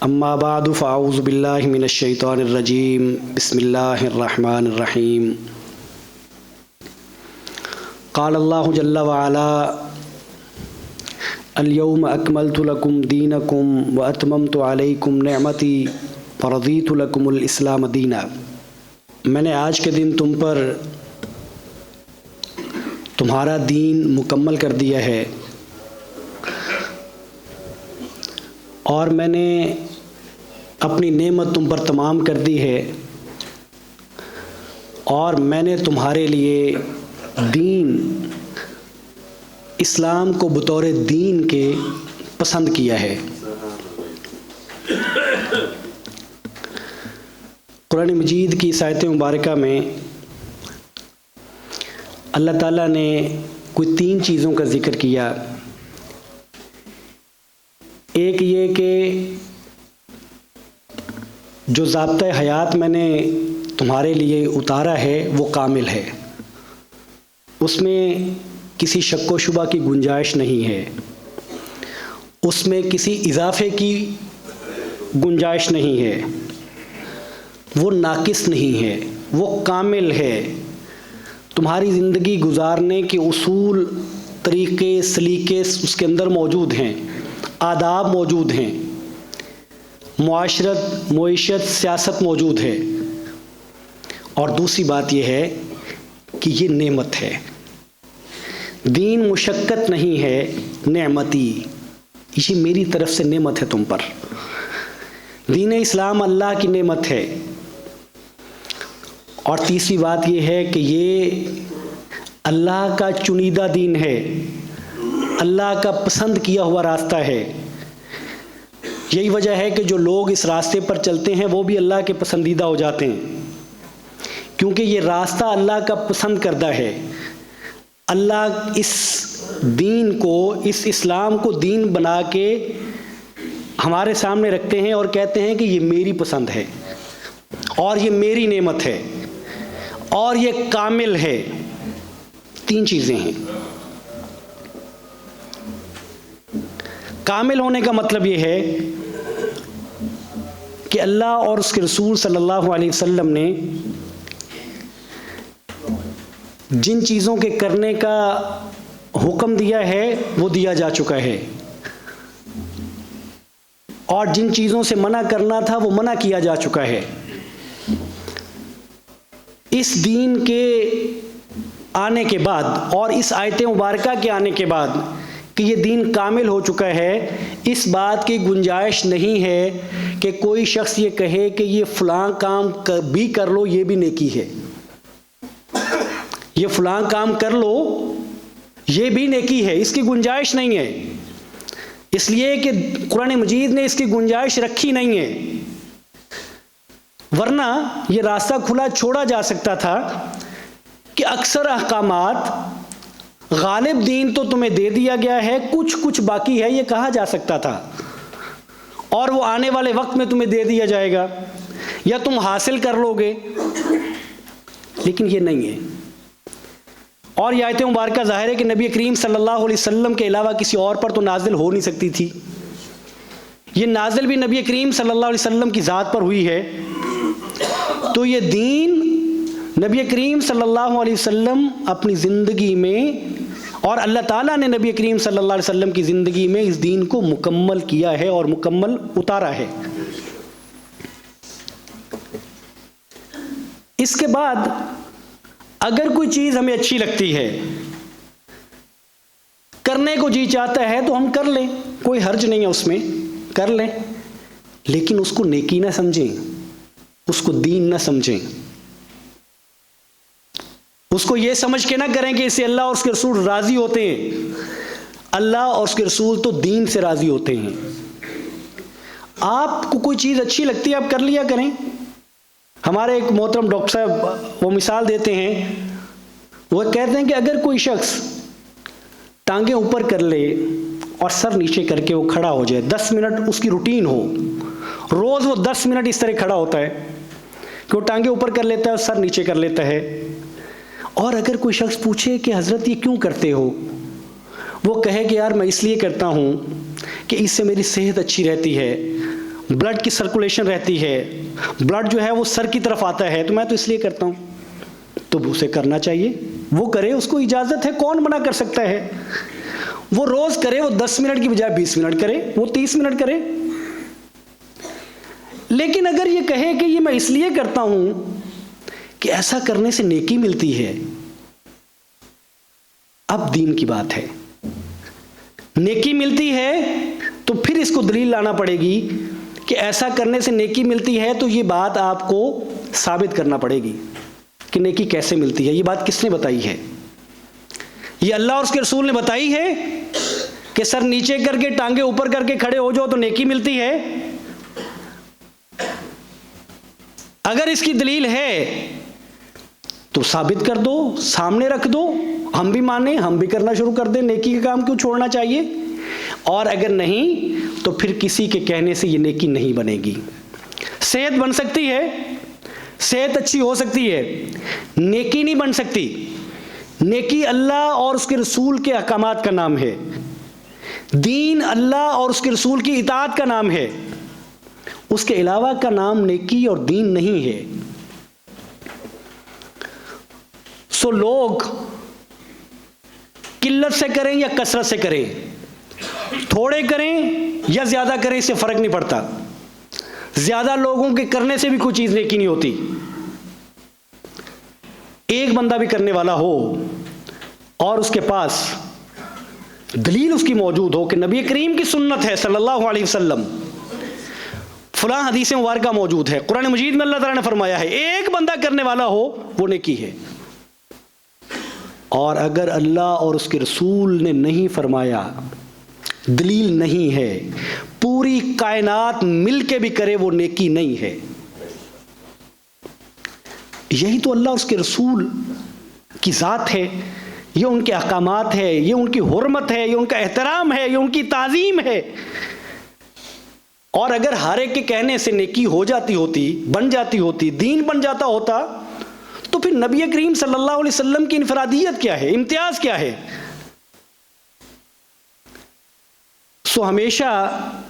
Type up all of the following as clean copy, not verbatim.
اما بعد فاعوذ باللہ من الشیطان الرجیم بسم اللہ الرحمن الرحیم قال اللہ جل وعلا اليوم اکملت لکم دینکم واتممت علیکم نعمتی ورضیت لکم الاسلام دینا۔ میں نے آج کے دن تم پر تمہارا دین مکمل کر دیا ہے اور میں نے اپنی نعمت تم پر تمام کر دی ہے اور میں نے تمہارے لیے دین اسلام کو بطور دین کے پسند کیا ہے۔ قرآن مجید کی آیت مبارکہ میں اللہ تعالیٰ نے کوئی 3 چیزوں کا ذکر کیا۔ ایک یہ کہ جو ضابطۂ حیات میں نے تمہارے لیے اتارا ہے وہ کامل ہے، اس میں کسی شک و شبہ کی گنجائش نہیں ہے، اس میں کسی اضافے کی گنجائش نہیں ہے، وہ ناقص نہیں ہے، وہ کامل ہے۔ تمہاری زندگی گزارنے کے اصول، طریقے، سلیقے اس کے اندر موجود ہیں، آداب موجود ہیں، معاشرت، معیشت، سیاست موجود ہے۔ اور دوسری بات یہ ہے کہ یہ نعمت ہے، دین مشقت نہیں ہے، نعمتی، یہ میری طرف سے نعمت ہے تم پر۔ دین اسلام اللہ کی نعمت ہے۔ اور تیسری بات یہ ہے کہ یہ اللہ کا چنیدہ دین ہے، اللہ کا پسند کیا ہوا راستہ ہے۔ یہی وجہ ہے کہ جو لوگ اس راستے پر چلتے ہیں وہ بھی اللہ کے پسندیدہ ہو جاتے ہیں، کیونکہ یہ راستہ اللہ کا پسند کردہ ہے۔ اللہ اس دین کو، اس اسلام کو دین بنا کے ہمارے سامنے رکھتے ہیں اور کہتے ہیں کہ یہ میری پسند ہے اور یہ میری نعمت ہے اور یہ کامل ہے۔ 3 چیزیں ہیں۔ کامل ہونے کا مطلب یہ ہے کہ اللہ اور اس کے رسول صلی اللہ علیہ وسلم نے جن چیزوں کے کرنے کا حکم دیا ہے وہ دیا جا چکا ہے، اور جن چیزوں سے منع کرنا تھا وہ منع کیا جا چکا ہے۔ اس دین کے آنے کے بعد اور اس آیت مبارکہ کے آنے کے بعد کہ یہ دین کامل ہو چکا ہے، اس بات کی گنجائش نہیں ہے کہ کوئی شخص یہ کہے کہ یہ فلاں کام بھی کر لو، یہ بھی نیکی ہے، یہ فلاں کام کر لو یہ بھی نیکی ہے، اس کی گنجائش نہیں ہے، اس لیے کہ قرآن مجید نے اس کی گنجائش رکھی نہیں ہے، ورنہ یہ راستہ کھلا چھوڑا جا سکتا تھا کہ اکثر احکامات، غالب دین تو تمہیں دے دیا گیا ہے، کچھ باقی ہے، یہ کہا جا سکتا تھا، اور وہ آنے والے وقت میں تمہیں دے دیا جائے گا یا تم حاصل کر لو گے، لیکن یہ نہیں ہے۔ اور یہ آیت مبارکہ ظاہر ہے کہ نبی کریم صلی اللہ علیہ وسلم کے علاوہ کسی اور پر تو نازل ہو نہیں سکتی تھی، یہ نازل بھی نبی کریم صلی اللہ علیہ وسلم کی ذات پر ہوئی ہے۔ تو یہ دین نبی کریم صلی اللہ علیہ وسلم اپنی زندگی میں، اور اللہ تعالیٰ نے نبی کریم صلی اللہ علیہ وسلم کی زندگی میں اس دین کو مکمل کیا ہے اور مکمل اتارا ہے۔ اس کے بعد اگر کوئی چیز ہمیں اچھی لگتی ہے، کرنے کو جی چاہتا ہے تو ہم کر لیں، کوئی حرج نہیں ہے اس میں، کر لیں، لیکن اس کو نیکی نہ سمجھیں، اس کو دین نہ سمجھیں، اس کو یہ سمجھ کے نہ کریں کہ اس سے اللہ اور اس کے رسول راضی ہوتے ہیں۔ اللہ اور اس کے رسول تو دین سے راضی ہوتے ہیں۔ آپ کو کوئی چیز اچھی لگتی ہے آپ کر لیا کریں۔ ہمارے ایک محترم ڈاکٹر صاحب وہ مثال دیتے ہیں، وہ کہتے ہیں کہ اگر کوئی شخص ٹانگیں اوپر کر لے اور سر نیچے کر کے وہ کھڑا ہو جائے، 10 منٹ اس کی روٹین ہو، روز وہ 10 منٹ اس طرح کھڑا ہوتا ہے کہ وہ ٹانگیں اوپر کر لیتا ہے اور سر نیچے کر لیتا ہے، اور اگر کوئی شخص پوچھے کہ حضرت یہ کیوں کرتے ہو، وہ کہے کہ یار میں اس لیے کرتا ہوں کہ اس سے میری صحت اچھی رہتی ہے بلڈ کی سرکولیشن رہتی ہے، بلڈ جو ہے وہ سر کی طرف آتا ہے، تو میں تو اس لیے کرتا ہوں، تو اسے کرنا چاہیے، وہ کرے، اس کو اجازت ہے، کون منع کر سکتا ہے؟ وہ روز کرے، وہ 10 منٹ کی بجائے 20 منٹ کرے، وہ 30 منٹ کرے۔ لیکن اگر یہ کہے کہ یہ میں اس لیے کرتا ہوں کہ ایسا کرنے سے نیکی ملتی ہے، اب دین کی بات ہے، نیکی ملتی ہے تو پھر اس کو دلیل لانا پڑے گی کہ ایسا کرنے سے نیکی ملتی ہے، تو یہ بات آپ کو ثابت کرنا پڑے گی کہ نیکی کیسے ملتی ہے۔ یہ بات کس نے بتائی ہے؟ یہ اللہ اور اس کے رسول نے بتائی ہے کہ سر نیچے کر کے ٹانگیں اوپر کر کے کھڑے ہو جاؤ تو نیکی ملتی ہے؟ اگر اس کی دلیل ہے تو ثابت کر دو، سامنے رکھ دو، ہم بھی مانیں، ہم بھی کرنا شروع کر دیں، نیکی کا کام کیوں چھوڑنا چاہیے؟ اور اگر نہیں تو پھر کسی کے کہنے سے یہ نیکی نہیں بنے گی۔ صحت بن سکتی ہے، صحت اچھی ہو سکتی ہے، نیکی نہیں بن سکتی۔ نیکی اللہ اور اس کے رسول کے احکامات کا نام ہے، دین اللہ اور اس کے رسول کی اطاعت کا نام ہے، اس کے علاوہ کا نام نیکی اور دین نہیں ہے۔ سو لوگ قلت سے کریں یا کثرت سے کریں، تھوڑے کریں یا زیادہ کریں، اس سے فرق نہیں پڑتا۔ زیادہ لوگوں کے کرنے سے بھی کوئی چیز نیکی نہیں ہوتی۔ ایک بندہ بھی کرنے والا ہو اور اس کے پاس دلیل اس کی موجود ہو کہ نبی کریم کی سنت ہے صلی اللہ علیہ وسلم، فلاں حدیث مبارکہ موجود ہے، قرآن مجید میں اللہ تعالیٰ نے فرمایا ہے، ایک بندہ کرنے والا ہو وہ نیکی ہے۔ اور اگر اللہ اور اس کے رسول نے نہیں فرمایا، دلیل نہیں ہے، پوری کائنات مل کے بھی کرے، وہ نیکی نہیں ہے۔ یہی تو اللہ اور اس کے رسول کی ذات ہے، یہ ان کے احکامات ہے، یہ ان کی حرمت ہے، یہ ان کا احترام ہے، یہ ان کی تعظیم ہے۔ اور اگر ہر ایک کے کہنے سے نیکی ہو جاتی ہوتی، بن جاتی ہوتی، دین بن جاتا ہوتا، تو پھر نبی کریم صلی اللہ علیہ وسلم کی انفرادیت کیا ہے، امتیاز کیا ہے؟ سو ہمیشہ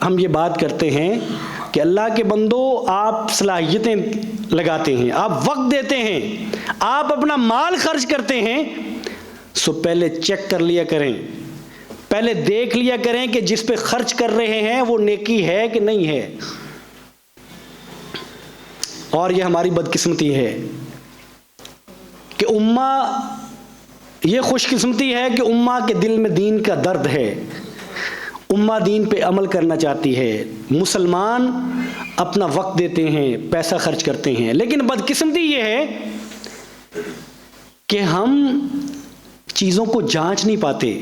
ہم یہ بات کرتے ہیں کہ اللہ کے بندو، آپ صلاحیتیں لگاتے ہیں، آپ وقت دیتے ہیں، آپ اپنا مال خرچ کرتے ہیں، سو پہلے چیک کر لیا کریں، پہلے دیکھ لیا کریں کہ جس پہ خرچ کر رہے ہیں وہ نیکی ہے کہ نہیں ہے۔ اور یہ ہماری بدقسمتی ہے کہ امہ، یہ خوش قسمتی ہے کہ امہ کے دل میں دین کا درد ہے، امہ دین پہ عمل کرنا چاہتی ہے، مسلمان اپنا وقت دیتے ہیں، پیسہ خرچ کرتے ہیں، لیکن بدقسمتی یہ ہے کہ ہم چیزوں کو جانچ نہیں پاتے،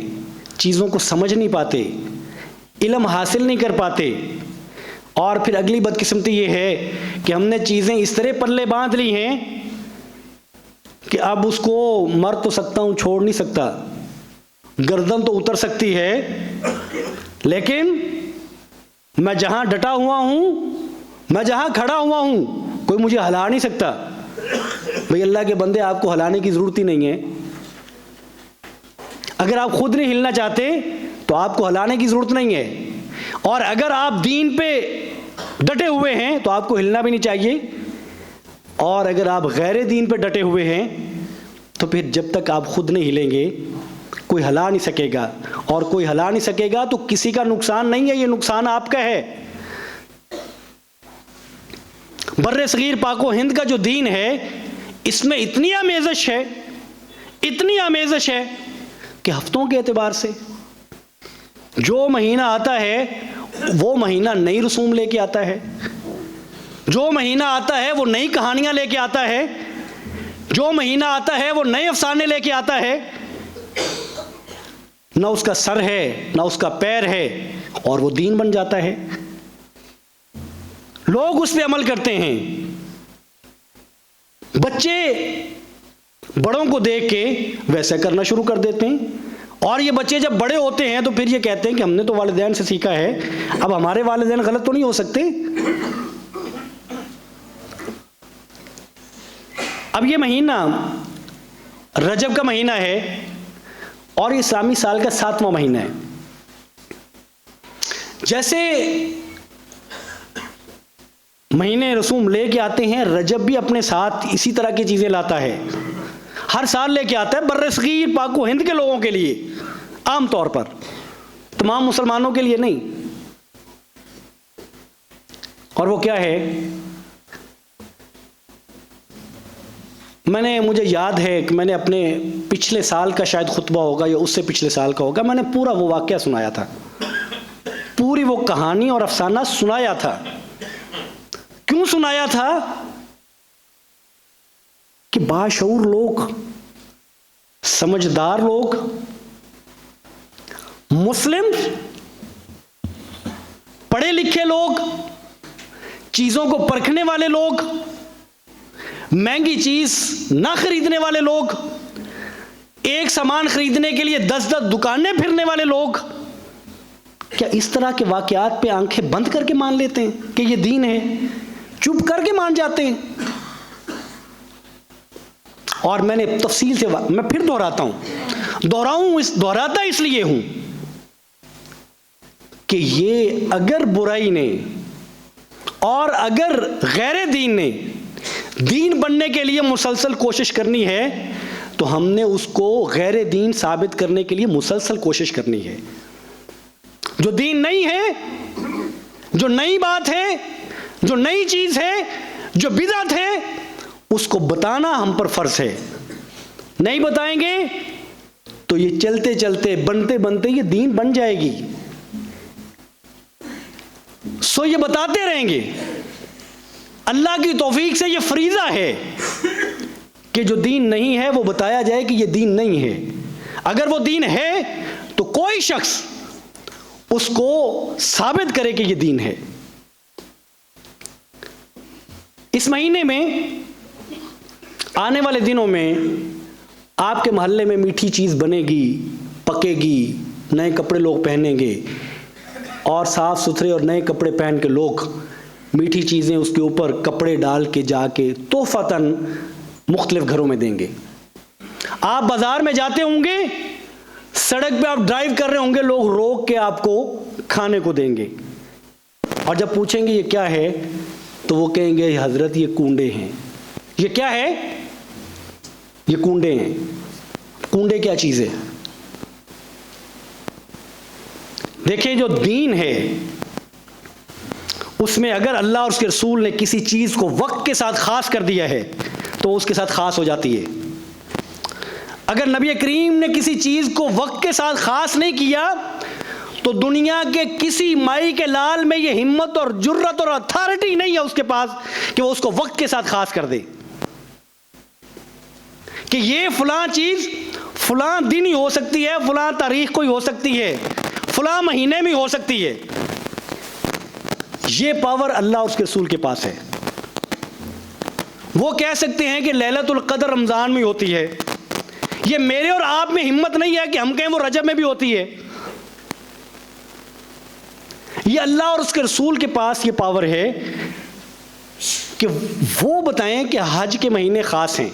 چیزوں کو سمجھ نہیں پاتے، علم حاصل نہیں کر پاتے۔ اور پھر اگلی بدقسمتی یہ ہے کہ ہم نے چیزیں اس طرح پلے باندھ لی ہیں کہ اب اس کو مر تو سکتا ہوں، چھوڑ نہیں سکتا، گردن تو اتر سکتی ہے، لیکن میں جہاں ڈٹا ہوا ہوں، میں جہاں کھڑا ہوا ہوں، کوئی مجھے ہلا نہیں سکتا۔ بھئی اللہ کے بندے، آپ کو ہلانے کی ضرورت ہی نہیں ہے۔ اگر آپ خود نہیں ہلنا چاہتے تو آپ کو ہلانے کی ضرورت نہیں ہے، اور اگر آپ دین پہ ڈٹے ہوئے ہیں تو آپ کو ہلنا بھی نہیں چاہیے، اور اگر آپ غیر دین پہ ڈٹے ہوئے ہیں تو پھر جب تک آپ خود نہیں ہلیں گے کوئی ہلا نہیں سکے گا، اور کوئی ہلا نہیں سکے گا تو کسی کا نقصان نہیں ہے، یہ نقصان آپ کا ہے۔ بر صغیر پاک و ہند کا جو دین ہے، اس میں اتنی آمیزش ہے، اتنی آمیزش ہے کہ ہفتوں کے اعتبار سے جو مہینہ آتا ہے وہ مہینہ نئی رسوم لے کے آتا ہے، جو مہینہ آتا ہے وہ نئی کہانیاں لے کے آتا ہے، جو مہینہ آتا ہے وہ نئے افسانے لے کے آتا ہے۔ نہ اس کا سر ہے نہ اس کا پیر ہے، اور وہ دین بن جاتا ہے، لوگ اس پہ عمل کرتے ہیں۔ بچے بڑوں کو دیکھ کے ویسا کرنا شروع کر دیتے ہیں، اور یہ بچے جب بڑے ہوتے ہیں تو پھر یہ کہتے ہیں کہ ہم نے تو والدین سے سیکھا ہے، اب ہمارے والدین غلط تو نہیں ہو سکتے۔ اب یہ مہینہ رجب کا مہینہ ہے، اور یہ اسلامی سال کا 7واں مہینہ ہے۔ جیسے مہینے رسوم لے کے آتے ہیں. رجب بھی اپنے ساتھ اسی طرح کی چیزیں لاتا ہے, ہر سال لے کے آتا ہے, برصغیر پاک و ہند کے لوگوں کے لیے عام طور پر, تمام مسلمانوں کے لیے نہیں. اور وہ کیا ہے, مجھے یاد ہے کہ میں نے اپنے پچھلے سال کا شاید خطبہ ہوگا یا اس سے پچھلے سال کا ہوگا, میں نے پورا وہ واقعہ سنایا تھا, پوری وہ کہانی اور افسانہ سنایا تھا. کیوں سنایا تھا؟ کہ باشعور لوگ, سمجھدار لوگ, مسلم پڑھے لکھے لوگ, چیزوں کو پرکھنے والے لوگ, مہنگی چیز نہ خریدنے والے لوگ, ایک سامان خریدنے کے لیے 10 دکانیں پھرنے والے لوگ, کیا اس طرح کے واقعات پہ آنکھیں بند کر کے مان لیتے ہیں کہ یہ دین ہے؟ چپ کر کے مان جاتے ہیں. اور میں نے تفصیل سے میں پھر دہراتا ہوں, دہراتا اس لیے ہوں کہ یہ اگر برائی نے اور اگر غیر دین نے دین بننے کے لیے مسلسل کوشش کرنی ہے تو ہم نے اس کو غیر دین ثابت کرنے کے لیے مسلسل کوشش کرنی ہے. جو دین نہیں ہے, جو نئی بات ہے, جو نئی چیز ہے, جو بدعت ہے, اس کو بتانا ہم پر فرض ہے. نہیں بتائیں گے تو یہ چلتے چلتے بنتے بنتے یہ دین بن جائے گی. سو یہ بتاتے رہیں گے. اللہ کی توفیق سے یہ فریضہ ہے کہ جو دین نہیں ہے وہ بتایا جائے کہ یہ دین نہیں ہے. اگر وہ دین ہے تو کوئی شخص اس کو ثابت کرے کہ یہ دین ہے. اس مہینے میں, آنے والے دنوں میں آپ کے محلے میں میٹھی چیز بنے گی, پکے گی, نئے کپڑے لوگ پہنیں گے, اور صاف ستھرے اور نئے کپڑے پہن کے لوگ میٹھی چیزیں اس کے اوپر کپڑے ڈال کے جا کے تحفتاً مختلف گھروں میں دیں گے. آپ بازار میں جاتے ہوں گے, سڑک پہ آپ ڈرائیو کر رہے ہوں گے, لوگ روک کے آپ کو کھانے کو دیں گے, اور جب پوچھیں گے یہ کیا ہے تو وہ کہیں گے حضرت یہ کونڈے ہیں. یہ کیا ہے؟ یہ کونڈے ہیں. کونڈے کیا چیز ہے؟ دیکھیں جو دین ہے اس میں اگر اللہ اور اس کے رسول نے کسی چیز کو وقت کے ساتھ خاص کر دیا ہے تو اس کے ساتھ خاص ہو جاتی ہے. اگر نبی کریم نے کسی چیز کو وقت کے ساتھ خاص نہیں کیا تو دنیا کے کسی مائی کے لال میں یہ ہمت اور جرت اور اتھارٹی نہیں ہے اس کے پاس کہ وہ اس کو وقت کے ساتھ خاص کر دے کہ یہ فلاں چیز فلاں دن ہی ہو سکتی ہے, فلاں تاریخ کو ہی ہو سکتی ہے, فلاں مہینے میں ہو سکتی ہے. یہ پاور اللہ اور اس کے رسول کے پاس ہے. وہ کہہ سکتے ہیں کہ لیلۃ القدر رمضان میں ہوتی ہے. یہ میرے اور آپ میں ہمت نہیں ہے کہ ہم کہیں وہ رجب میں بھی ہوتی ہے. یہ اللہ اور اس کے رسول کے پاس یہ پاور ہے کہ وہ بتائیں کہ حج کے مہینے خاص ہیں,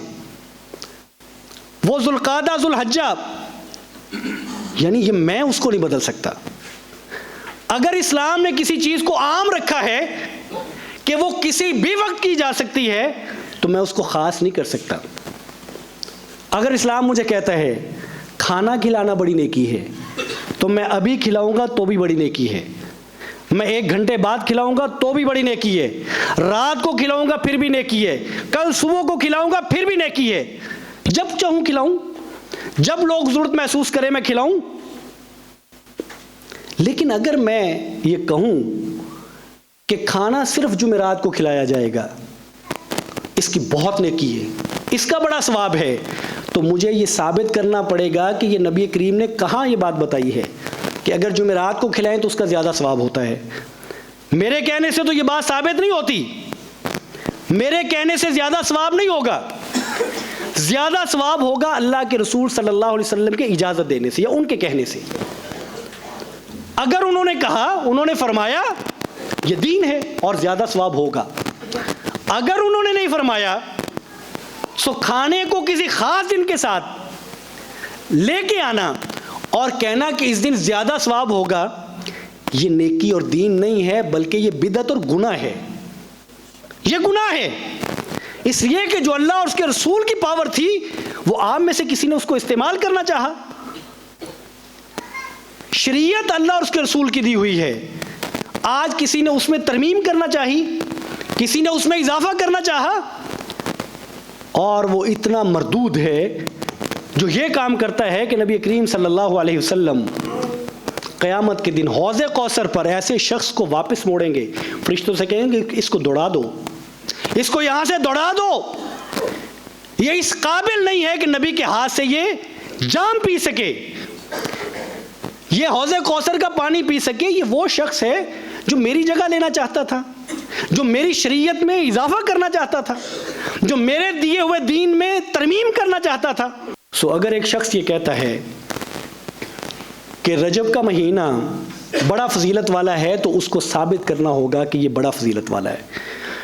وہ ذوالقعدہ ذوالحجہ, یعنی یہ میں اس کو نہیں بدل سکتا. اگر اسلام نے کسی چیز کو عام رکھا ہے کہ وہ کسی بھی وقت کی جا سکتی ہے تو میں اس کو خاص نہیں کر سکتا. اگر اسلام مجھے کہتا ہے کھانا کھلانا بڑی نیکی ہے تو میں ابھی کھلاؤں گا تو بھی بڑی نیکی ہے, میں 1 گھنٹے بعد کھلاؤں گا تو بھی بڑی نیکی ہے, رات کو کھلاؤں گا پھر بھی نیکی ہے, کل صبح کو کھلاؤں گا پھر بھی نیکی ہے, جب چاہوں کھلاؤں, جب لوگ ضرورت محسوس کریں میں کھلاؤں. لیکن اگر میں یہ کہوں کہ کھانا صرف جمعرات کو کھلایا جائے گا, اس کی بہت نیکی ہے, اس کا بڑا ثواب ہے, تو مجھے یہ ثابت کرنا پڑے گا کہ یہ نبی کریم نے کہاں یہ بات بتائی ہے کہ اگر جمعرات کو کھلائیں تو اس کا زیادہ ثواب ہوتا ہے. میرے کہنے سے تو یہ بات ثابت نہیں ہوتی, میرے کہنے سے زیادہ ثواب نہیں ہوگا. زیادہ ثواب ہوگا اللہ کے رسول صلی اللہ علیہ وسلم کے اجازت دینے سے یا ان کے کہنے سے. اگر انہوں نے کہا, انہوں نے فرمایا یہ دین ہے اور زیادہ ثواب ہوگا. اگر انہوں نے نہیں فرمایا سو کھانے کو کسی خاص دن کے ساتھ لے کے آنا اور کہنا کہ اس دن زیادہ ثواب ہوگا, یہ نیکی اور دین نہیں ہے بلکہ یہ بدعت اور گناہ ہے. یہ گناہ ہے، اس لیے کہ جو اللہ اور اس کے رسول کی پاور تھی وہ آپ میں سے کسی نے اس کو استعمال کرنا چاہا۔ شریعت اللہ اور اس کے رسول کی دی ہوئی ہے، آج کسی نے اس میں ترمیم کرنا چاہی، کسی نے اس میں اضافہ کرنا چاہا، اور وہ اتنا مردود ہے جو یہ کام کرتا ہے کہ نبی کریم صلی اللہ علیہ وسلم قیامت کے دن حوض کوثر پر ایسے شخص کو واپس موڑیں گے، فرشتوں سے کہیں گے اس کو دوڑا دو، اس کو یہاں سے دوڑا دو، یہ اس قابل نہیں ہے کہ نبی کے ہاتھ سے یہ جام پی سکے، یہ حوض کوثر کا پانی پی سکے۔ یہ وہ شخص ہے جو میری جگہ لینا چاہتا تھا، جو میری شریعت میں اضافہ کرنا چاہتا تھا، جو میرے دیے ہوئے دین میں ترمیم کرنا چاہتا تھا۔ اگر ایک شخص یہ کہتا ہے کہ رجب کا مہینہ بڑا فضیلت والا ہے تو اس کو ثابت کرنا ہوگا کہ یہ بڑا فضیلت والا ہے۔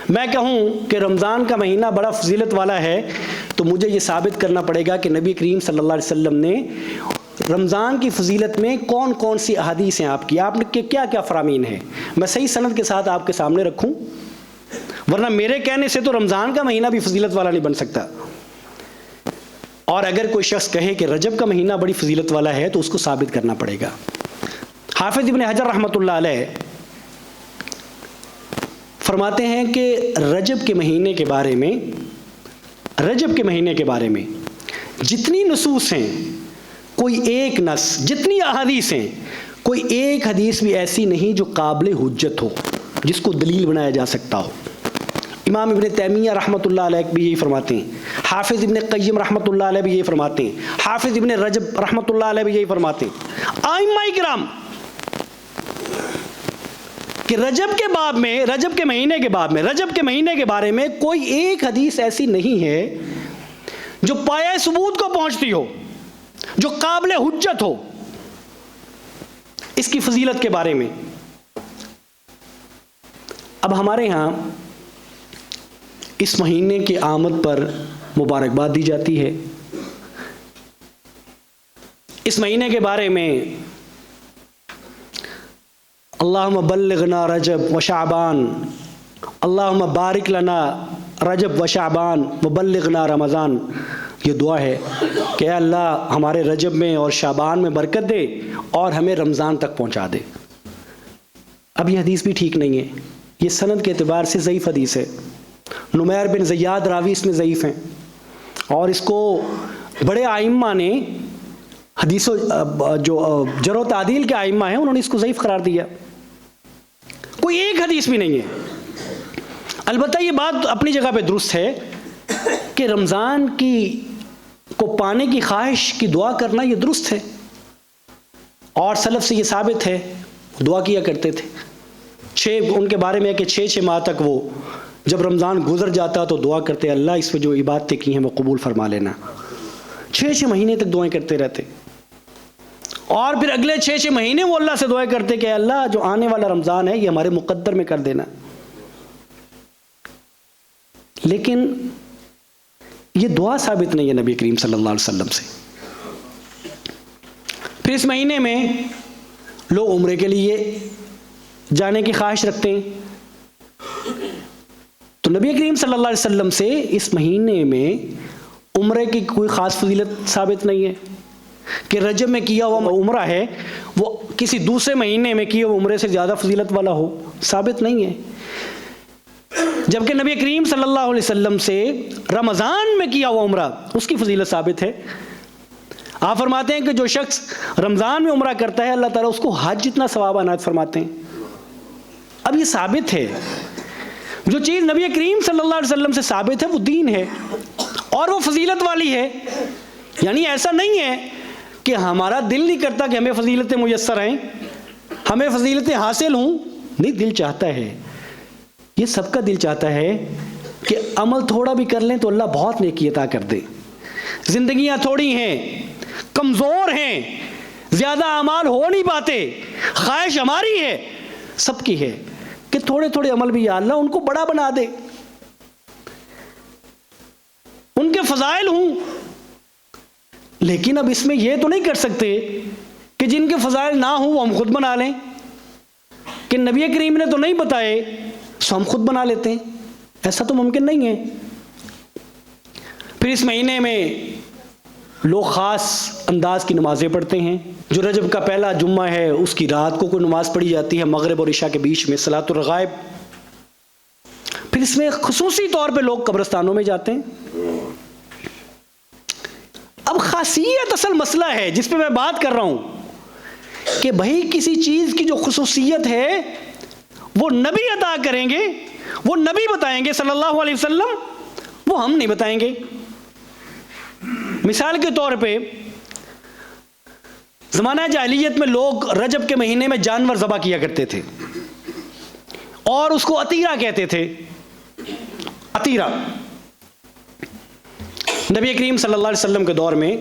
میں کہوں کہ رمضان کا مہینہ بڑا فضیلت والا ہے تو مجھے یہ ثابت کرنا پڑے گا کہ نبی کریم صلی اللہ علیہ وسلم نے رمضان کی فضیلت میں کون کون سی احادیث ہیں آپ نے کیا کیا فرامین ہیں، میں صحیح سند کے ساتھ آپ کے سامنے رکھوں، ورنہ میرے کہنے سے تو رمضان کا مہینہ بھی فضیلت والا نہیں بن سکتا۔ اور اگر کوئی شخص کہے کہ رجب کا مہینہ بڑی فضیلت والا ہے تو اس کو ثابت کرنا پڑے گا۔ حافظ ابن حجر رحمۃ اللہ علیہ فرماتے ہیں کہ رجب کے مہینے کے بارے میں جتنی نصوص ہیں، کوئی ایک نص، جتنی احادیث ہیں، کوئی ایک حدیث بھی ایسی نہیں جو قابل حجت ہو، جس کو دلیل بنایا جا سکتا ہو۔ امام ابن تیمیہ رحمۃ اللہ علیہ بھی یہی فرماتے ہیں، حافظ ابن قیم رحمۃ اللہ علیہ بھی یہی فرماتے ہیں، حافظ ابن رجب رحمۃ اللہ علیہ بھی یہی فرماتے ہیں، ائمہ کرام، کہ رجب کے مہینے کے بارے میں کوئی ایک حدیث ایسی نہیں ہے جو پایہ ثبوت کو پہنچتی ہو، جو قابل حجت ہو اس کی فضیلت کے بارے میں۔ اب ہمارے ہاں اس مہینے کی آمد پر مبارکباد دی جاتی ہے، اس مہینے کے بارے میں اللہم بلغنا رجب و شعبان، اللہم بارک لنا رجب و شعبان و بلغنا رمضان، یہ دعا ہے کہ اے اللہ ہمارے رجب میں اور شعبان میں برکت دے اور ہمیں رمضان تک پہنچا دے۔ اب یہ حدیث بھی ٹھیک نہیں ہے، یہ سند کے اعتبار سے ضعیف حدیث ہے، نمیر بن زیاد راوی اس میں ضعیف ہیں، اور اس کو بڑے ائمہ نے حدیث جو جرح و تعدیل کے ائمہ ہیں انہوں نے اس کو ضعیف قرار دیا، کوئی ایک حدیث بھی نہیں ہے۔ البتہ یہ بات اپنی جگہ پہ درست ہے کہ رمضان کو پانے کی خواہش کی دعا کرنا یہ درست ہے، اور سلف سے یہ ثابت ہے، دعا کیا کرتے تھے ان کے بارے میں کہ 6 ماہ تک وہ جب رمضان گزر جاتا تو دعا کرتے اللہ اس میں جو عبادتیں کی ہیں وہ قبول فرما لینا، 6 مہینے تک دعائیں کرتے رہتے، اور پھر اگلے 6 مہینے وہ اللہ سے دعائیں کرتے کہ اللہ جو آنے والا رمضان ہے یہ ہمارے مقدر میں کر دینا۔ لیکن یہ دعا ثابت نہیں ہے نبی کریم صلی اللہ علیہ وسلم سے۔ پھر اس مہینے میں لوگ عمرے کے لیے جانے کی خواہش رکھتے ہیں، تو نبی کریم صلی اللہ علیہ وسلم سے اس مہینے میں عمرے کی کوئی خاص فضیلت ثابت نہیں ہے کہ رجب میں کیا ہوا عمرہ ہے وہ کسی دوسرے مہینے میں کیے ہوئے عمرے سے زیادہ فضیلت والا ہو، ثابت نہیں ہے۔ جبکہ نبی کریم صلی اللہ علیہ وسلم سے رمضان میں کیا ہوا عمرہ اس کی فضیلت ثابت ہے۔ آپ فرماتے ہیں کہ جو شخص رمضان میں عمرہ کرتا ہے اللہ تعالیٰ اس کو حج جتنا ثواب عنایت فرماتے ہیں۔ اب یہ ثابت ہے، جو چیز نبی کریم صلی اللہ علیہ وسلم سے ثابت ہے وہ دین ہے اور وہ فضیلت والی ہے، یعنی ایسا نہیں ہے کہ ہمارا دل نہیں کرتا کہ ہمیں فضیلتیں میسر ہیں، ہمیں فضیلتیں حاصل ہوں، نہیں، دل چاہتا ہے، یہ سب کا دل چاہتا ہے کہ عمل تھوڑا بھی کر لیں تو اللہ بہت نیکی عطا کر دے۔ زندگیاں تھوڑی ہیں، کمزور ہیں، زیادہ اعمال ہو نہیں پاتے، خواہش ہماری ہے، سب کی ہے کہ تھوڑے تھوڑے عمل بھی یا اللہ ان کو بڑا بنا دے، ان کے فضائل ہوں۔ لیکن اب اس میں یہ تو نہیں کر سکتے کہ جن کے فضائل نہ ہوں وہ ہم خود بنا لیں، کہ نبی کریم نے تو نہیں بتائے سو ہم خود بنا لیتے ہیں۔ ایسا تو ممکن نہیں ہے۔ پھر اس مہینے میں لوگ خاص انداز کی نمازیں پڑھتے ہیں۔ جو رجب کا پہلا جمعہ ہے اس کی رات کو کوئی نماز پڑھی جاتی ہے مغرب اور عشاء کے بیچ میں، صلاۃ الرغائب۔ پھر اس میں خصوصی طور پہ لوگ قبرستانوں میں جاتے ہیں۔ اب خاصیت اصل مسئلہ ہے جس پہ میں بات کر رہا ہوں کہ بھائی کسی چیز کی جو خصوصیت ہے وہ نبی عطا کریں گے، وہ نبی بتائیں گے صلی اللہ علیہ وسلم، وہ ہم نہیں بتائیں گے۔ مثال کے طور پہ زمانہ جاہلیت میں لوگ رجب کے مہینے میں جانور ذبح کیا کرتے تھے اور اس کو عطیرہ کہتے تھے، عطیرہ۔ نبی کریم صلی اللہ علیہ وسلم کے دور میں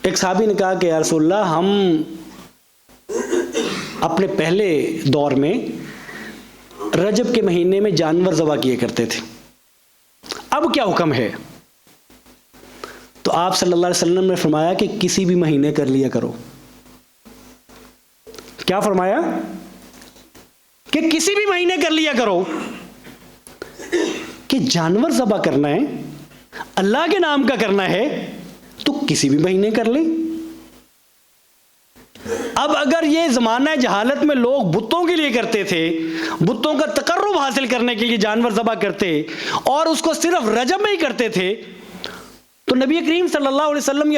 ایک صحابی نے کہا کہ یا رسول اللہ، ہم اپنے پہلے دور میں رجب کے مہینے میں جانور ذبح کیے کرتے تھے، اب کیا حکم ہے؟ تو آپ صلی اللہ علیہ وسلم نے فرمایا کہ کسی بھی مہینے کر لیا کرو۔ کیا فرمایا؟ کہ کسی بھی مہینے کر لیا کرو۔ کہ جانور ذبح کرنا ہے، اللہ کے نام کا کرنا ہے تو کسی بھی مہینے کر لیں۔ اب اگر یہ زمانہ جہالت میں لوگ بتوں کے لیے کرتے تھے، بتوں کا تقرب حاصل کرنے کے لیے جانور ذبح کرتے اور اس کو صرف رجب میں ہی کرتے تھے، تو نبی کریم صلی اللہ علیہ وسلم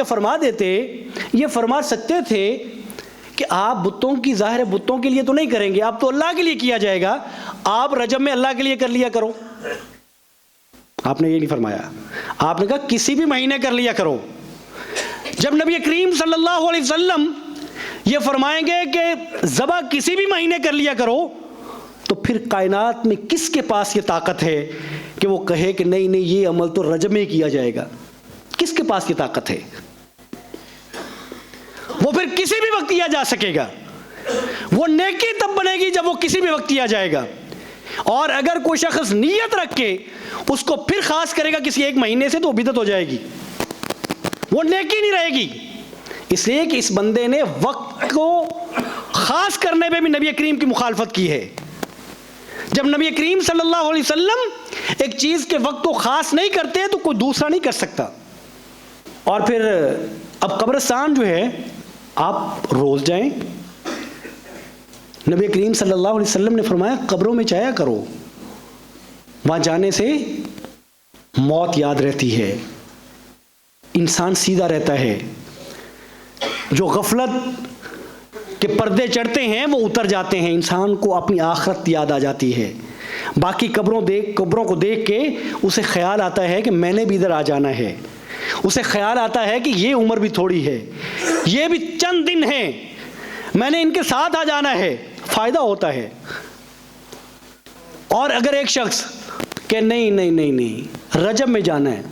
یہ فرما سکتے تھے کہ آپ بتوں کی، ظاہر ہے بتوں کے لیے تو نہیں کریں گے، آپ تو اللہ کے لیے کیا جائے گا، آپ رجب میں اللہ کے لیے کر لیا کرو۔ آپ نے یہ نہیں فرمایا، آپ نے کہا کسی بھی مہینے کر لیا کرو۔ جب نبی کریم صلی اللہ علیہ وسلم یہ فرمائیں گے کہ ذبح کسی بھی مہینے کر لیا کرو، تو پھر کائنات میں کس کے پاس یہ طاقت ہے کہ وہ کہے کہ نہیں نہیں یہ عمل تو رجب میں ہی کیا جائے گا؟ کس کے پاس یہ طاقت ہے؟ وہ پھر کسی بھی وقت کیا جا سکے گا۔ وہ نیکی تب بنے گی جب وہ کسی بھی وقت کیا جائے گا۔ اور اگر کوئی شخص نیت رکھ کے اس کو پھر خاص کرے گا کسی ایک مہینے سے تو وہ بدعت ہو جائے گی، وہ نیکی نہیں رہے گی۔ اس لیے کہ اس بندے نے وقت کو خاص کرنے میں بھی نبی کریم کی مخالفت کی ہے۔ جب نبی کریم صلی اللہ علیہ وسلم ایک چیز کے وقت کو خاص نہیں کرتے تو کوئی دوسرا نہیں کر سکتا۔ اور پھر اب قبرستان جو ہے آپ روز جائیں۔ نبی کریم صلی اللہ علیہ وسلم نے فرمایا قبروں میں جایا کرو، وہاں جانے سے موت یاد رہتی ہے، انسان سیدھا رہتا ہے، جو غفلت کے پردے چڑھتے ہیں وہ اتر جاتے ہیں، انسان کو اپنی آخرت یاد آ جاتی ہے۔ باقی قبروں کو دیکھ کے اسے خیال آتا ہے کہ میں نے بھی ادھر آ جانا ہے، اسے خیال آتا ہے کہ یہ عمر بھی تھوڑی ہے، یہ بھی چند دن ہیں، میں نے ان کے ساتھ آ جانا ہے، فائدہ ہوتا ہے۔ اور اگر ایک شخص کہ نہیں رجب میں جانا ہے،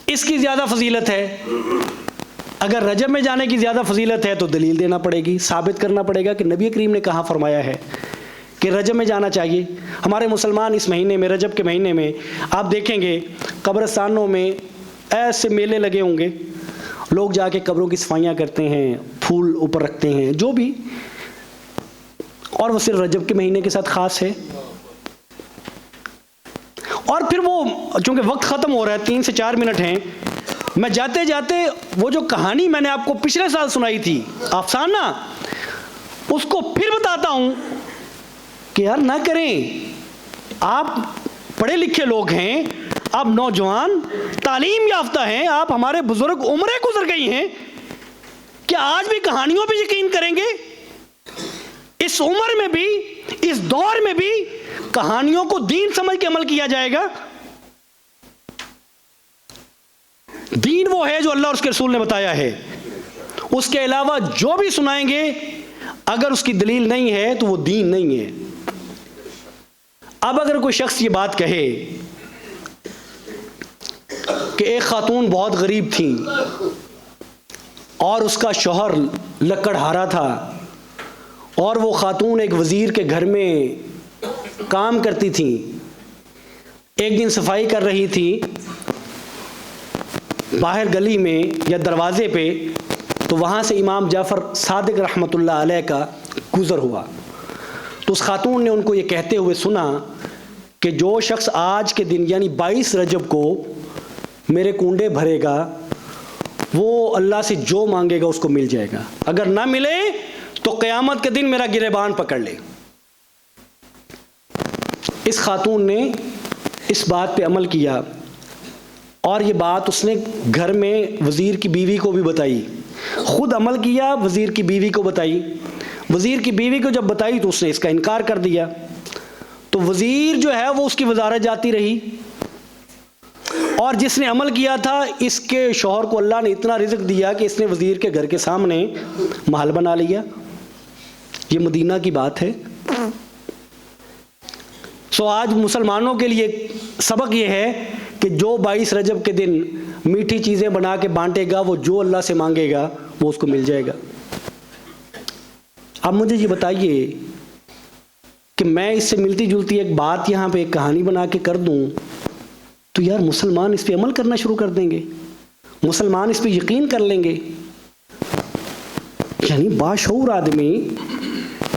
اس کی زیادہ فضیلت ہے، اگر رجب میں جانے کی زیادہ فضیلت ہے تو دلیل دینا پڑے گی، ثابت کرنا پڑے گا کہ نبی کریم نے کہاں فرمایا ہے کہ رجب میں جانا چاہیے۔ ہمارے مسلمان اس مہینے میں، رجب کے مہینے میں آپ دیکھیں گے قبرستانوں میں ایسے میلے لگے ہوں گے، لوگ جا کے قبروں کی صفائیاں کرتے ہیں، پھول اوپر رکھتے ہیں، جو بھی، اور وہ صرف رجب کے مہینے کے ساتھ خاص ہے۔ اور پھر وہ چونکہ وقت ختم ہو رہا ہے، 3 سے 4 منٹ ہیں، میں جاتے جاتے وہ جو کہانی میں نے آپ کو پچھلے سال سنائی تھی، افسانہ، اس کو پھر بتاتا ہوں کہ یار نہ کریں۔ آپ پڑھے لکھے لوگ ہیں، آپ نوجوان تعلیم یافتہ ہیں، آپ ہمارے بزرگ عمریں گزر گئی ہیں، کیا آج بھی کہانیوں پہ یقین کریں گے؟ اس عمر میں بھی، اس دور میں بھی کہانیوں کو دین سمجھ کے عمل کیا جائے گا؟ دین وہ ہے جو اللہ اور اس کے رسول نے بتایا ہے، اس کے علاوہ جو بھی سنائیں گے اگر اس کی دلیل نہیں ہے تو وہ دین نہیں ہے۔ اب اگر کوئی شخص یہ بات کہے کہ ایک خاتون بہت غریب تھی اور اس کا شوہر لکڑہارا تھا، اور وہ خاتون ایک وزیر کے گھر میں کام کرتی تھی، ایک دن صفائی کر رہی تھی باہر گلی میں یا دروازے پہ، تو وہاں سے امام جعفر صادق رحمۃ اللہ علیہ کا گزر ہوا، تو اس خاتون نے ان کو یہ کہتے ہوئے سنا کہ جو شخص آج کے دن یعنی 22 رجب کو میرے کنڈے بھرے گا وہ اللہ سے جو مانگے گا اس کو مل جائے گا، اگر نہ ملے تو قیامت کے دن میرا گریبان پکڑ لے۔ اس خاتون نے اس بات پہ عمل کیا اور یہ بات اس نے گھر میں وزیر کی بیوی کو بھی بتائی، خود عمل کیا، وزیر کی بیوی کو بتائی۔ وزیر کی بیوی کو جب بتائی تو اس نے اس کا انکار کر دیا، تو وزیر جو ہے وہ اس کی وزارت جاتی رہی، اور جس نے عمل کیا تھا اس کے شوہر کو اللہ نے اتنا رزق دیا کہ اس نے وزیر کے گھر کے سامنے محل بنا لیا۔ یہ مدینہ کی بات ہے۔ سو آج مسلمانوں کے لیے سبق یہ ہے کہ جو 22 رجب کے دن میٹھی چیزیں بنا کے بانٹے گا وہ جو اللہ سے مانگے گا وہ اس کو مل جائے گا۔ اب مجھے یہ بتائیے کہ میں اس سے ملتی جلتی ایک بات یہاں پہ ایک کہانی بنا کے کر دوں تو یار مسلمان اس پہ عمل کرنا شروع کر دیں گے، مسلمان اس پہ یقین کر لیں گے۔ یعنی باشعور آدمی،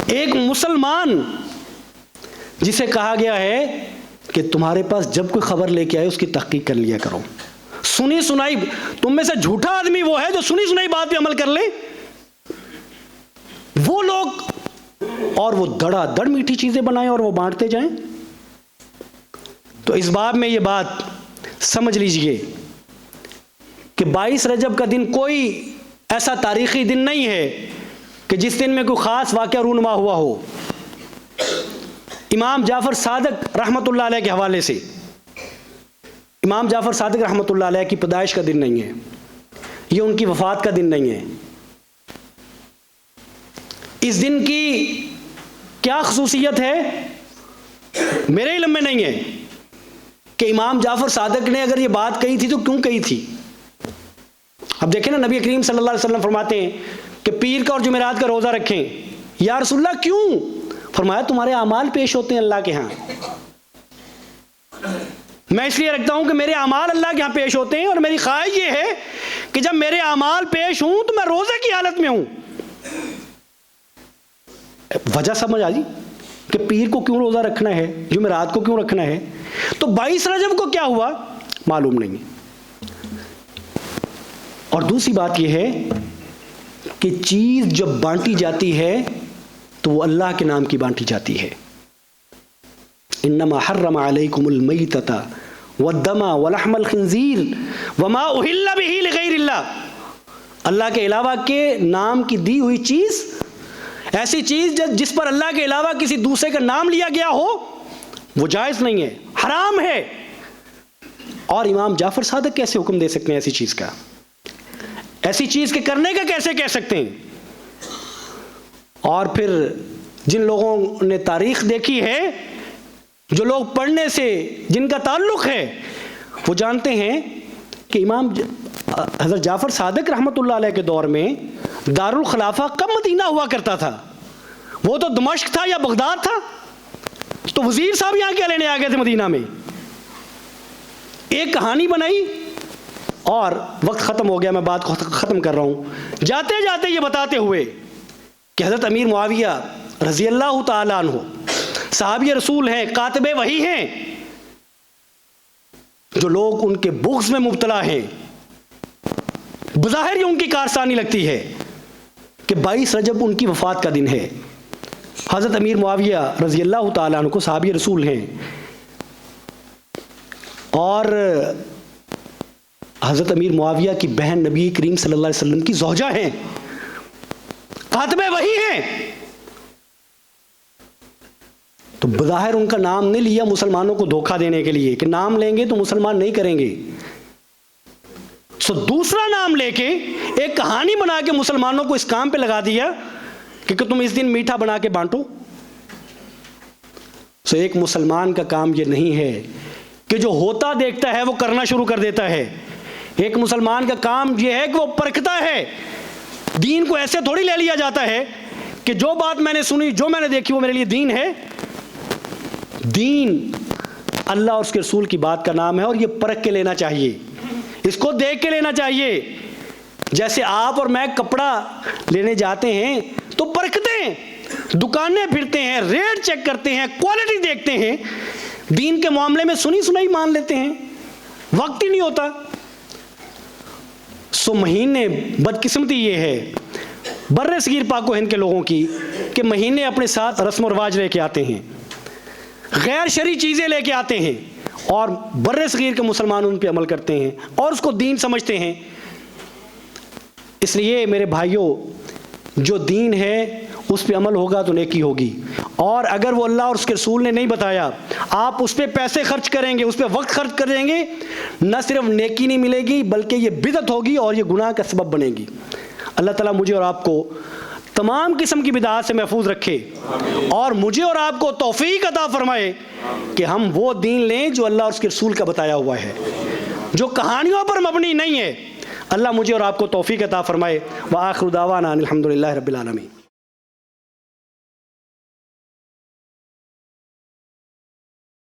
ایک مسلمان جسے کہا گیا ہے کہ تمہارے پاس جب کوئی خبر لے کے آئے اس کی تحقیق کر لیا کرو، سنی سنائی، تم میں سے جھوٹا آدمی وہ ہے جو سنی سنائی بات پہ عمل کر لے، وہ لوگ، اور وہ دڑا دڑ میٹھی چیزیں بنائیں اور وہ بانٹتے جائیں۔ تو اس باب میں یہ بات سمجھ لیجئے کہ 22 رجب کا دن کوئی ایسا تاریخی دن نہیں ہے کہ جس دن میں کوئی خاص واقعہ رونما ہوا ہو۔ امام جعفر صادق رحمۃ اللہ علیہ کے حوالے سے، امام جعفر صادق رحمۃ اللہ علیہ کی پیدائش کا دن نہیں ہے، یہ ان کی وفات کا دن نہیں ہے۔ اس دن کی کیا خصوصیت ہے میرے علم میں نہیں ہے کہ امام جعفر صادق نے اگر یہ بات کہی تھی تو کیوں کہی تھی۔ اب دیکھیں نا، نبی کریم صلی اللہ علیہ وسلم فرماتے ہیں کہ پیر کا اور جمعرات کا روزہ رکھیں۔ یا رسول اللہ کیوں؟ فرمایا تمہارے اعمال پیش ہوتے ہیں اللہ کے ہاں، میں اس لیے رکھتا ہوں کہ میرے اعمال اللہ کے ہاں پیش ہوتے ہیں، اور میری خواہش یہ ہے کہ جب میرے اعمال پیش ہوں تو میں روزے کی حالت میں ہوں۔ وجہ سمجھ آ جی کہ پیر کو کیوں روزہ رکھنا ہے، جمعرات کو کیوں رکھنا ہے۔ تو 22 رجب کو کیا ہوا معلوم نہیں ہے۔ اور دوسری بات یہ ہے کہ چیز جب بانٹی جاتی ہے تو وہ اللہ کے نام کی بانٹی جاتی ہے۔ انما حرم علیکم المیتۃ والدم ولحم الخنزیر وما اہل بہ لغیر اللہ، اللہ کے علاوہ کے نام کی دی ہوئی چیز، ایسی چیز جس پر اللہ کے علاوہ کسی دوسرے کا نام لیا گیا ہو وہ جائز نہیں ہے، حرام ہے۔ اور امام جعفر صادق کیسے حکم دے سکتے ہیں ایسی چیز کا، ایسی چیز کے کرنے کا کیسے کہہ سکتے ہیں؟ اور پھر جن لوگوں نے تاریخ دیکھی ہے، جو لوگ پڑھنے سے جن کا تعلق ہے، وہ جانتے ہیں کہ امام حضرت جعفر صادق رحمۃ اللہ علیہ کے دور میں دارالخلافہ کب مدینہ ہوا کرتا تھا؟ وہ تو دمشق تھا یا بغداد تھا، تو وزیر صاحب یہاں کیا لینے آ گئے تھے مدینہ میں؟ ایک کہانی بنائی اور وقت ختم ہو گیا، میں بات کو ختم کر رہا ہوں جاتے جاتے یہ بتاتے ہوئے کہ حضرت امیر معاویہ رضی اللہ تعالیٰ عنہ صحابی رسول ہیں، کاتب وحی ہیں، جو لوگ ان کے بغض میں مبتلا ہیں، بظاہر یہ ان کی کارسانی لگتی ہے کہ 22 رجب ان کی وفات کا دن ہے۔ حضرت امیر معاویہ رضی اللہ تعالیٰ عنہ کو صحابی رسول ہیں، اور حضرت امیر معاویہ کی بہن نبی کریم صلی اللہ علیہ وسلم کی زوجہ ہیں، کاتب وحی ہیں، تو بظاہر ان کا نام نہیں لیا مسلمانوں کو دھوکہ دینے کے لیے کہ نام لیں گے تو مسلمان نہیں کریں گے، سو دوسرا نام لے کے ایک کہانی بنا کے مسلمانوں کو اس کام پہ لگا دیا کہ تم اس دن میٹھا بنا کے بانٹو۔ سو ایک مسلمان کا کام یہ نہیں ہے کہ جو ہوتا دیکھتا ہے وہ کرنا شروع کر دیتا ہے، ایک مسلمان کا کام یہ ہے کہ وہ پرکھتا ہے۔ دین کو ایسے تھوڑی لے لیا جاتا ہے کہ جو بات میں نے سنی، جو میں نے دیکھی وہ میرے لیے دین ہے۔ دین اللہ اور اس کے رسول کی بات کا نام ہے، اور یہ پرکھ کے لینا چاہیے، اس کو دیکھ کے لینا چاہیے۔ جیسے آپ اور میں کپڑا لینے جاتے ہیں تو پرکھتے ہیں، دکانیں پھرتے ہیں، ریٹ چیک کرتے ہیں، کوالٹی دیکھتے ہیں، دین کے معاملے میں سنی سنائی مان لیتے ہیں، وقت ہی نہیں ہوتا۔ سو مہینے، بدقسمتی یہ ہے بر صغیر پاک و ہند کے لوگوں کی کہ مہینے اپنے ساتھ رسم و رواج لے کے آتے ہیں، غیر شرعی چیزیں لے کے آتے ہیں، اور بر صغیر کے مسلمان ان پہ عمل کرتے ہیں اور اس کو دین سمجھتے ہیں۔ اس لیے میرے بھائیوں، جو دین ہے اس پہ عمل ہوگا تو نیکی ہوگی، اور اگر وہ اللہ اور اس کے رسول نے نہیں بتایا، آپ اس پہ پیسے خرچ کریں گے، اس پہ وقت خرچ کریں گے، نہ صرف نیکی نہیں ملے گی بلکہ یہ بدعت ہوگی اور یہ گناہ کا سبب بنے گی۔ اللہ تعالیٰ مجھے اور آپ کو تمام قسم کی بدعات سے محفوظ رکھے، اور مجھے اور آپ کو توفیق عطا فرمائے کہ ہم وہ دین لیں جو اللہ اور اس کے رسول کا بتایا ہوا ہے، جو کہانیوں پر مبنی نہیں ہے۔ اللہ مجھے اور آپ کو توفیق عطا فرمائے۔ وآخر دعوانا ان الحمد للہ رب العالمین۔